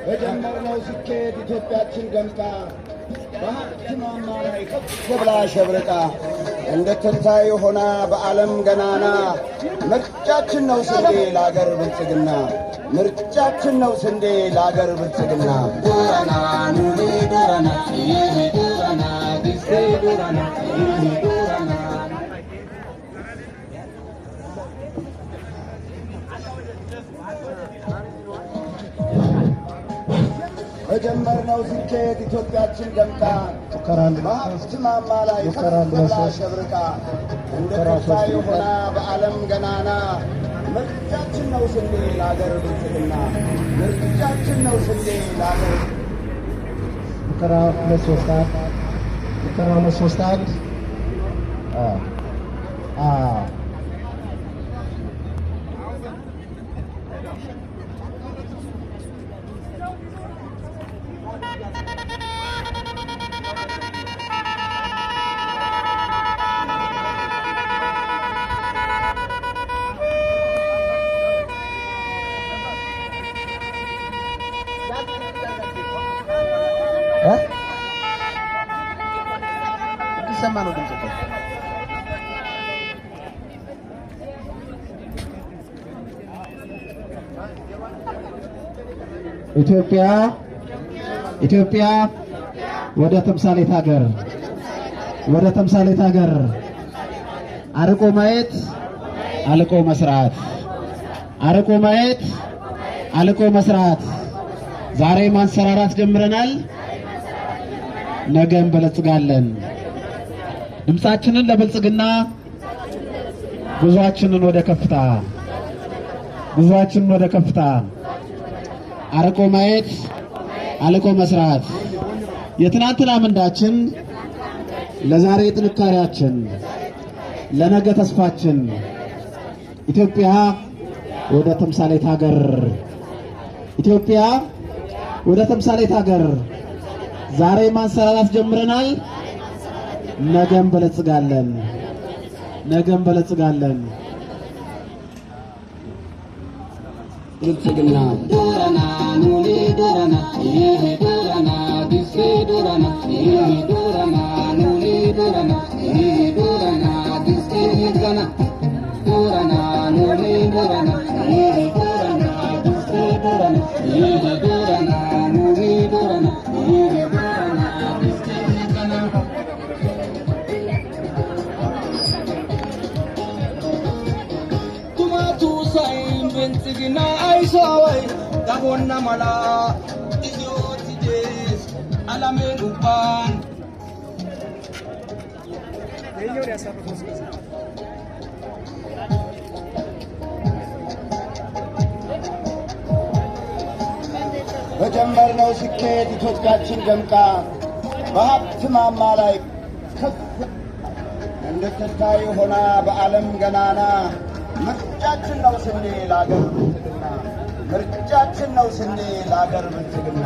በጀመርነው ስኬት ኢትዮጵያችን ገምታ በሀብት ማማ ላይ ከፍ ብላ ሸብርቃ እንድትታይ ሆና በዓለም ገናና ምርጫችን ነው ስንዴ ለአገር ብልጽግና ምርጫችን ነው ስንዴ ለአገር ብልጽግና ዱራና ኑሪ ዱራና ይሄ ዱራና ዲሴ ዱራና ይሄ ዱራና በጀመርነው ስኬት ኢትዮጵያችን ገምታ በሀብት ማማ ላይ ከፍ ብላ ሸብርቃ እንድትታይ ሆና በዓለም ገናና ምርጫችን ነው ስንዴ ለአገር ብልጽግና ምርጫችን ነው ስንዴ ለአገር ሙከራ 2-3-1 ኢትዮጵያ ወደ ተምሳሌት ሀገር አርቆ ማየት አልቆ መስራት አርቆ ማየት አልቆ መስራት ዛሬ ማንሰራራት ጀምረናል ነገ እንበለጽጋለን ድምጻችንን ለብልጽግና ጉዟችንን ወደ ከፍታ አርቆ ማየት አልቆ መስራት የትናንትና ምንዳችን ለዛሬ ጥንካሬያችን ለነገ ተስፋችን ኢትዮጵያ ወደ ተምሳሌት ሀገር ዛሬ ማንሰራራት ጀምረናል ነገ እንበለጽጋለን ብልጽግና ዱራና ኑሪ ዱራና ይሄ ዱራና ዲሴ ዱራና ይሄ ዱራና ኑሪ ዱራና ይሄ ዱራና ዲሴ ዱራና ዱራና ኑሪ ዱራና ይሄ ዱራና ዲሴ ዱራና ይሄ ዱራና ኑሪ ዱራና ይሄ ዱራና ዲሴ ዱራና ቱማቱ ሳይን ብልጽግና አይሶይ ዳቦና ማላ ኢትዮቲዴስ አላሜዱባን በጀመርነው ስኬት ኢትዮጵያችን ገምታ በሀብት ማማ ላይ ከፍ እንድትታይ ሆና በዓለም ገናና ምርጫችን ነው ስንዴ ለአገር ብልጽግና ምርጫችን ነው ስንዴ ለአገር ብልጽግና